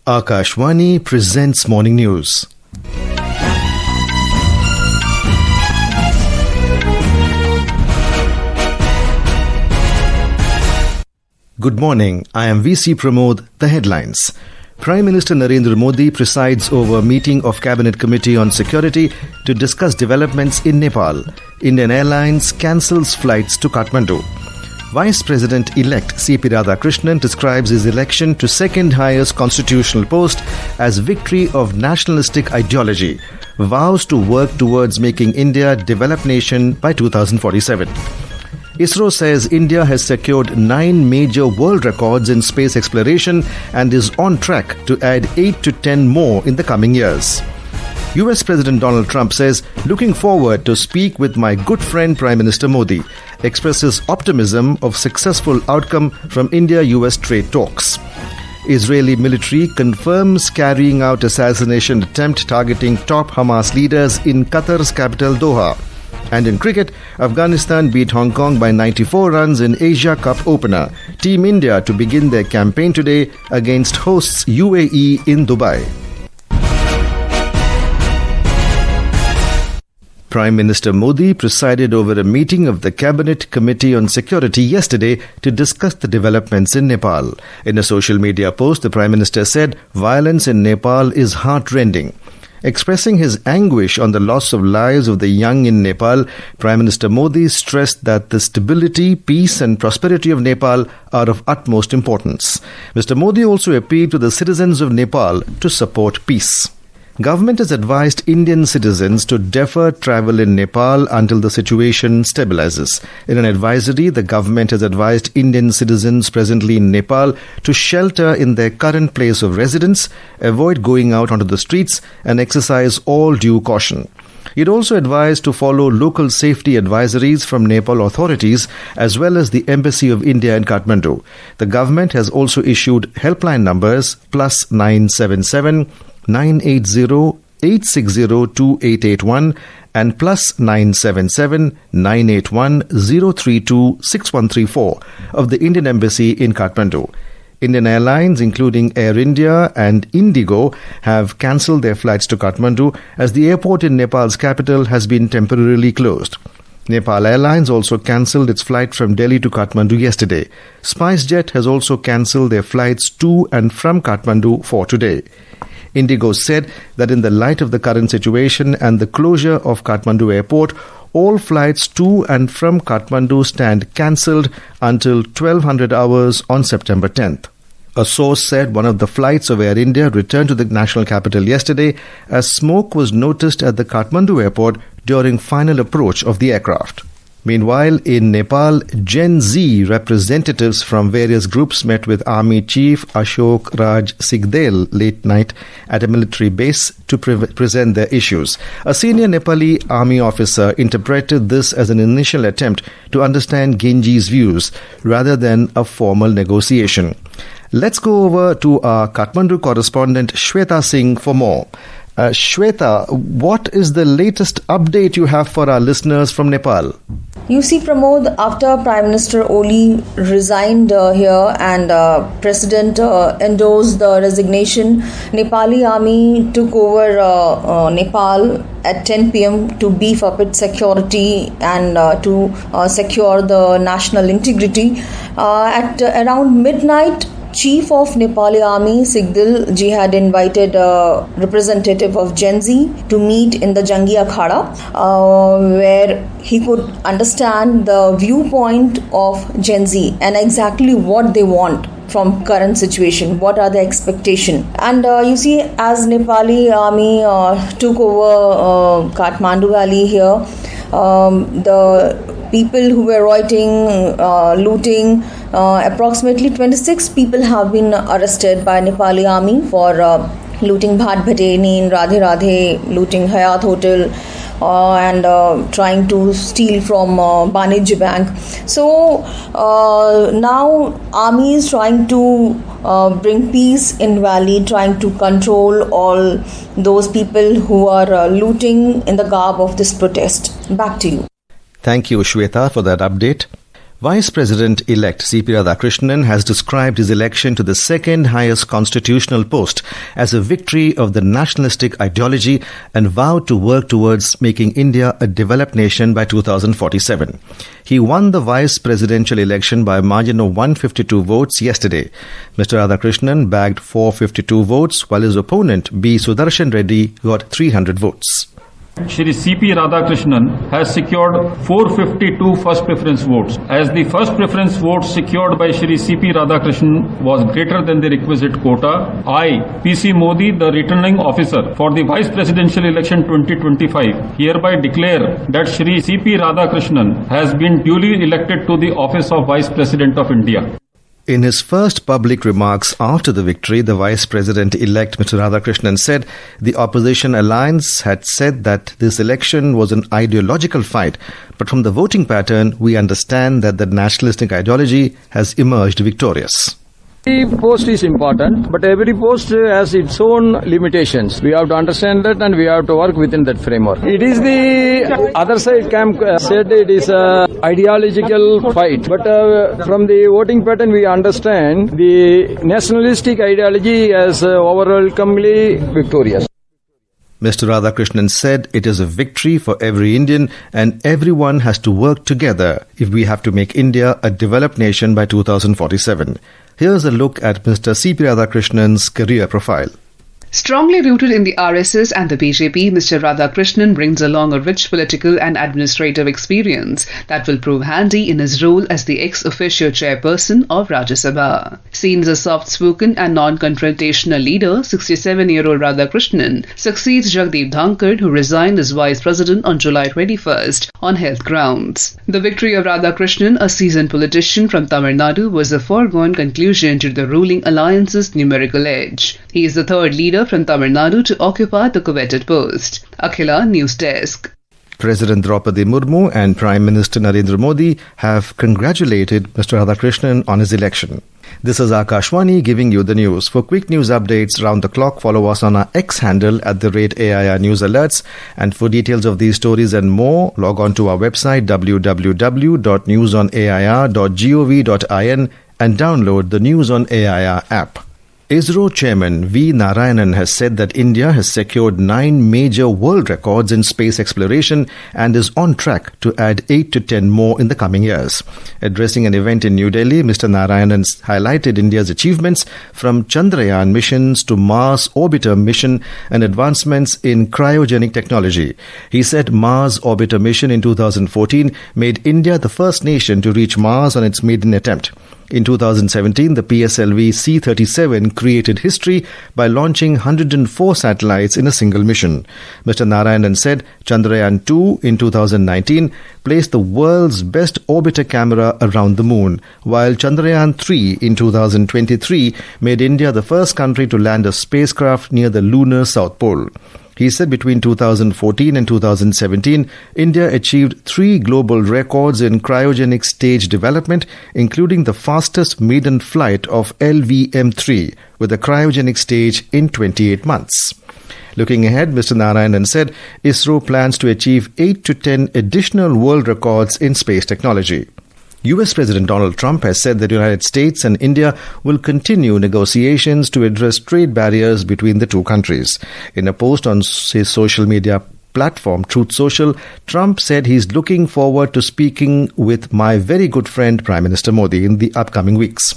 Akashvani presents Morning News. Good morning. I am VC Pramod. The headlines. Prime Minister Narendra Modi presides over a meeting of Cabinet Committee on Security to discuss developments in Nepal. Indian Airlines cancels flights to Kathmandu. Vice President-elect CP Radhakrishnan describes his election to second highest constitutional post as victory of nationalistic ideology. Vows to work towards making India a developed nation by 2047. ISRO says India has secured 9 major world records in space exploration and is on track to add 8 to 10 more in the coming years. US President Donald Trump says, looking forward to speak with my good friend Prime Minister Modi, expresses optimism of successful outcome from India-US trade talks. Israeli military confirms carrying out assassination attempt targeting top Hamas leaders in Qatar's capital Doha. And in cricket, Afghanistan beat Hong Kong by 94 runs in Asia Cup opener. Team India to begin their campaign today against hosts UAE in Dubai. Prime Minister Modi presided over a meeting of the Cabinet Committee on Security yesterday to discuss the developments in Nepal. In a social media post, the Prime Minister said violence in Nepal is heart-rending. Expressing his anguish on the loss of lives of the young in Nepal, Prime Minister Modi stressed that the stability, peace and prosperity of Nepal are of utmost importance. Mr. Modi also appealed to the citizens of Nepal to support peace. Government has advised Indian citizens to defer travel in Nepal until the situation stabilizes. In an advisory, the government has advised Indian citizens presently in Nepal to shelter in their current place of residence, avoid going out onto the streets, and exercise all due caution. It also advised to follow local safety advisories from Nepal authorities as well as the Embassy of India in Kathmandu. The government has also issued helpline numbers +977 980 860 2881 and +977 981 032 6134 of the Indian Embassy in Kathmandu. Indian Airlines, including Air India and Indigo, have cancelled their flights to Kathmandu as the airport in Nepal's capital has been temporarily closed. Nepal Airlines also cancelled its flight from Delhi to Kathmandu yesterday. SpiceJet has also cancelled their flights to and from Kathmandu for today. Indigo said that in the light of the current situation and the closure of Kathmandu airport, all flights to and from Kathmandu stand cancelled until 1200 hours on September 10th. A source said one of the flights of Air India returned to the national capital yesterday as smoke was noticed at the Kathmandu airport during final approach of the aircraft. Meanwhile, in Nepal, Gen Z representatives from various groups met with Army Chief Ashok Raj Sigdel late night at a military base to present their issues. A senior Nepali army officer interpreted this as an initial attempt to understand Gen Z's views rather than a formal negotiation. Let's go over to our Kathmandu correspondent Shweta Singh for more. Shweta, what is the latest update you have for our listeners from Nepal? You see, Pramod, after Prime Minister Oli resigned here and President endorsed the resignation, Nepali army took over Nepal at 10 p.m. to beef up its security and to secure the national integrity. At around midnight, Chief of Nepali Army Sigdel ji had invited a representative of Gen Z to meet in the Jangi Akhada, where he could understand the viewpoint of Gen Z and exactly what they want from current situation, what are the expectations. And you see, as Nepali army took over Kathmandu Valley here, the people who were rioting, looting, approximately 26 people have been arrested by Nepali army for looting Bhat Bhateni in Radhe Radhe, looting Hayat Hotel, and trying to steal from Banijya Bank. So now army is trying to bring peace in valley, trying to control all those people who are looting in the garb of this protest. Back to you. Thank you, Shweta, for that update. Vice President-elect CP Radhakrishnan has described his election to the second highest constitutional post as a victory of the nationalistic ideology and vowed to work towards making India a developed nation by 2047. He won the vice presidential election by a margin of 152 votes yesterday. Mr. Radhakrishnan bagged 452 votes, while his opponent B. Sudarshan Reddy got 300 votes. Shri CP Radhakrishnan has secured 452 first preference votes. As the first preference vote secured by Shri CP Radhakrishnan was greater than the requisite quota, I, PC Modi, the returning officer for the Vice Presidential Election 2025, hereby declare that Shri CP Radhakrishnan has been duly elected to the office of Vice President of India. In his first public remarks after the victory, the Vice President-elect Mr. Radhakrishnan said the opposition alliance had said that this election was an ideological fight, but from the voting pattern, we understand that the nationalistic ideology has emerged victorious. Every post is important, but every post has its own limitations. We have to understand that and we have to work within that framework. It is the other side camp said it is an ideological fight, but from the voting pattern we understand the nationalistic ideology as overwhelmingly victorious. Mr. Radhakrishnan said it is a victory for every Indian and everyone has to work together if we have to make India a developed nation by 2047. Here's a look at Mr. CP Radhakrishnan's career profile. Strongly rooted in the RSS and the BJP, Mr. Radhakrishnan brings along a rich political and administrative experience that will prove handy in his role as the ex-officio chairperson of Rajya Sabha. Seen as a soft-spoken and non-confrontational leader, 67-year-old Radhakrishnan succeeds Jagdeep Dhankar, who resigned as vice president on July 21st on health grounds. The victory of Radhakrishnan, a seasoned politician from Tamil Nadu, was a foregone conclusion to the ruling alliance's numerical edge. He is the third leader from Tamil Nadu to occupy the coveted post. Akhila News Desk. President Draupadi Murmu and Prime Minister Narendra Modi have congratulated Mr. Radhakrishnan on his election. This is Akashwani giving you the news. For quick news updates round the clock, follow us on our X handle at @AIR News Alerts. And for details of these stories and more, log on to our website www.newsonair.gov.in and download the News on AIR app. ISRO Chairman V. Narayanan has said that India has secured 9 major world records in space exploration and is on track to add 8 to 10 more in the coming years. Addressing an event in New Delhi, Mr. Narayanan highlighted India's achievements from Chandrayaan missions to Mars Orbiter mission and advancements in cryogenic technology. He said Mars Orbiter mission in 2014 made India the first nation to reach Mars on its maiden attempt. In 2017, the PSLV C-37 created history by launching 104 satellites in a single mission. Mr. Narayanan said Chandrayaan-2 in 2019 placed the world's best orbiter camera around the moon, while Chandrayaan-3 in 2023 made India the first country to land a spacecraft near the lunar South Pole. He said between 2014 and 2017, India achieved 3 global records in cryogenic stage development, including the fastest maiden flight of LVM-3 with a cryogenic stage in 28 months. Looking ahead, Mr. Narayanan said ISRO plans to achieve 8 to 10 additional world records in space technology. US President Donald Trump has said that the United States and India will continue negotiations to address trade barriers between the two countries. In a post on his social media platform, Truth Social, Trump said he's looking forward to speaking with my very good friend Prime Minister Modi in the upcoming weeks.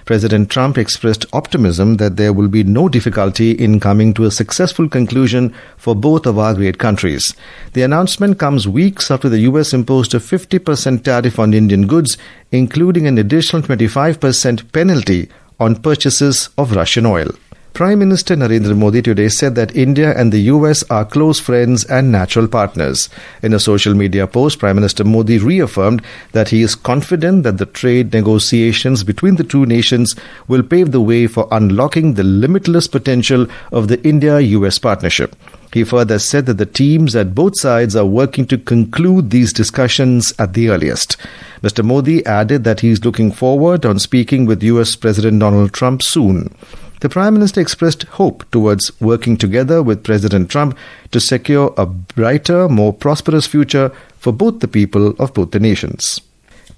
President Trump expressed optimism that there will be no difficulty in coming to a successful conclusion for both of our great countries. The announcement comes weeks after the US imposed a 50% tariff on Indian goods, including an additional 25% penalty on purchases of Russian oil. Prime Minister Narendra Modi today said that India and the US are close friends and natural partners. In a social media post, Prime Minister Modi reaffirmed that he is confident that the trade negotiations between the two nations will pave the way for unlocking the limitless potential of the India-US partnership. He further said that the teams at both sides are working to conclude these discussions at the earliest. Mr. Modi added that he is looking forward on speaking with US President Donald Trump soon. The Prime Minister expressed hope towards working together with President Trump to secure a brighter, more prosperous future for both the people of both the nations.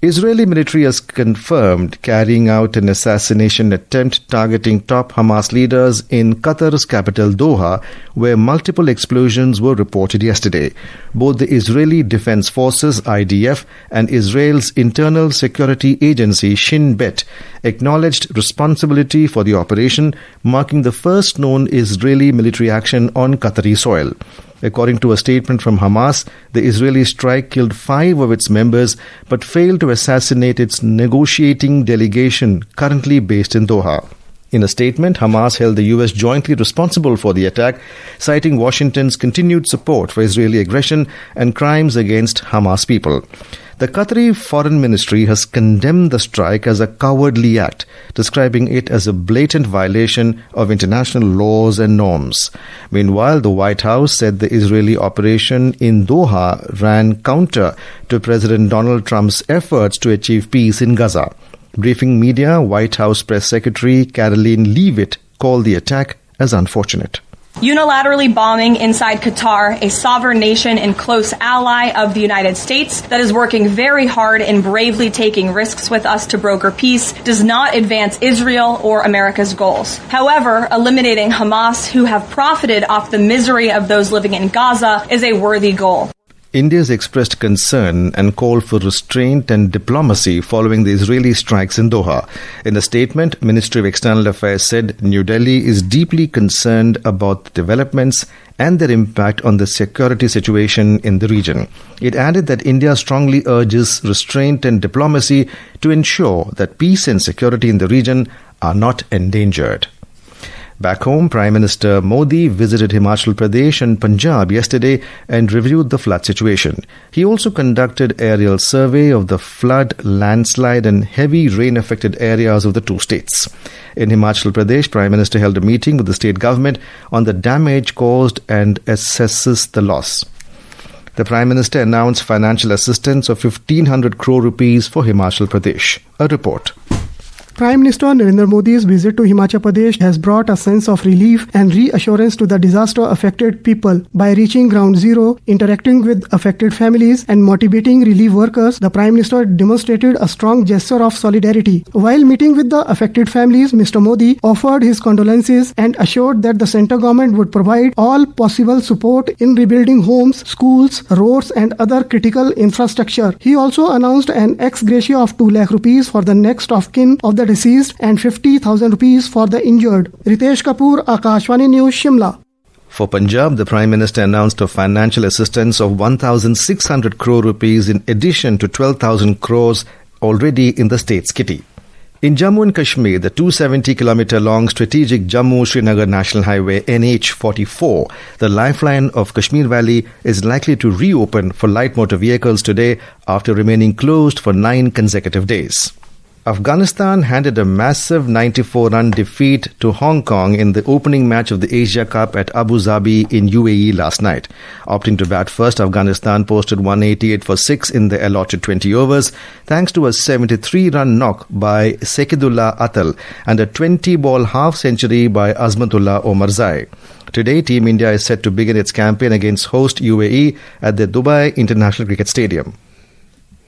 Israeli military has confirmed carrying out an assassination attempt targeting top Hamas leaders in Qatar's capital Doha, where multiple explosions were reported yesterday. Both the Israeli Defense Forces (IDF) and Israel's internal security agency Shin Bet acknowledged responsibility for the operation, marking the first known Israeli military action on Qatari soil. According to a statement from Hamas, the Israeli strike killed 5 of its members but failed to assassinate its negotiating delegation currently based in Doha. In a statement, Hamas held the US jointly responsible for the attack, citing Washington's continued support for Israeli aggression and crimes against Hamas people. The Qatari Foreign Ministry has condemned the strike as a cowardly act, describing it as a blatant violation of international laws and norms. Meanwhile, the White House said the Israeli operation in Doha ran counter to President Donald Trump's efforts to achieve peace in Gaza. Briefing media, White House Press Secretary Karoline Leavitt called the attack as unfortunate. Unilaterally bombing inside Qatar, a sovereign nation and close ally of the United States that is working very hard and bravely taking risks with us to broker peace, does not advance Israel or America's goals. However, eliminating Hamas, who have profited off the misery of those living in Gaza, is a worthy goal. India has expressed concern and called for restraint and diplomacy following the Israeli strikes in Doha. In a statement, Ministry of External Affairs said New Delhi is deeply concerned about the developments and their impact on the security situation in the region. It added that India strongly urges restraint and diplomacy to ensure that peace and security in the region are not endangered. Back home, Prime Minister Modi visited Himachal Pradesh and Punjab yesterday and reviewed the flood situation. He also conducted aerial survey of the flood, landslide and heavy rain-affected areas of the two states. In Himachal Pradesh, Prime Minister held a meeting with the state government on the damage caused and assesses the loss. The Prime Minister announced financial assistance of 1,500 crore rupees for Himachal Pradesh. A report. Prime Minister Narendra Modi's visit to Himachal Pradesh has brought a sense of relief and reassurance to the disaster-affected people. By reaching ground zero, interacting with affected families and motivating relief workers, the Prime Minister demonstrated a strong gesture of solidarity. While meeting with the affected families, Mr. Modi offered his condolences and assured that the central government would provide all possible support in rebuilding homes, schools, roads and other critical infrastructure. He also announced an ex gratia of 2 lakh rupees for the next of kin of the deceased and 50,000 rupees for the injured. Ritesh Kapoor, Akashvani News, Shimla. For Punjab, the Prime Minister announced a financial assistance of 1,600 crore rupees in addition to 12,000 crores already in the state's kitty. In Jammu and Kashmir, the 270-kilometer-long strategic Jammu-Srinagar National Highway NH44, the lifeline of Kashmir Valley, is likely to reopen for light motor vehicles today after remaining closed for 9 consecutive days. Afghanistan handed a massive 94-run defeat to Hong Kong in the opening match of the Asia Cup at Abu Dhabi in UAE last night. Opting to bat first, Afghanistan posted 188 for 6 in the allotted 20 overs, thanks to a 73-run knock by Sekidullah Atal and a 20-ball half-century by Azmatullah Omarzai. Today, Team India is set to begin its campaign against host UAE at the Dubai International Cricket Stadium.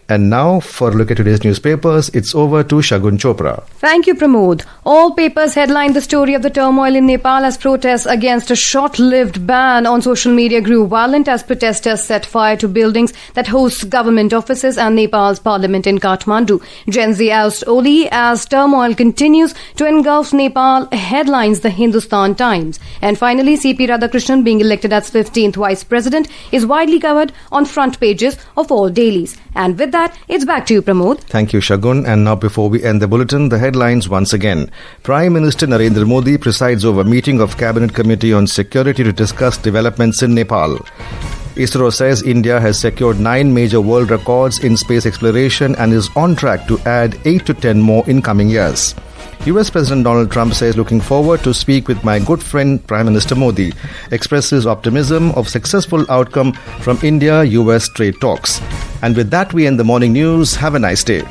And now, for a look at today's newspapers, it's over to Shagun Chopra. Thank you, Pramod. All papers headline the story of the turmoil in Nepal as protests against a short-lived ban on social media grew violent as protesters set fire to buildings that host government offices and Nepal's parliament in Kathmandu. Gen Z oust Oli as turmoil continues to engulf Nepal, headlines the Hindustan Times. And finally, CP Radhakrishnan being elected as 15th Vice President is widely covered on front pages of all dailies. And with that, it's back to you, Pramod. Thank you, Shagun. And now, before we end the bulletin, the headlines once again. Prime Minister Narendra Modi presides over a meeting of Cabinet Committee on Security to discuss developments in Nepal. ISRO says India has secured 9 major world records in space exploration and is on track to add 8 to 10 more in coming years. US President Donald Trump says looking forward to speak with my good friend Prime Minister Modi, expresses optimism of successful outcome from India-US trade talks. And with that, we end the morning news. Have a nice day.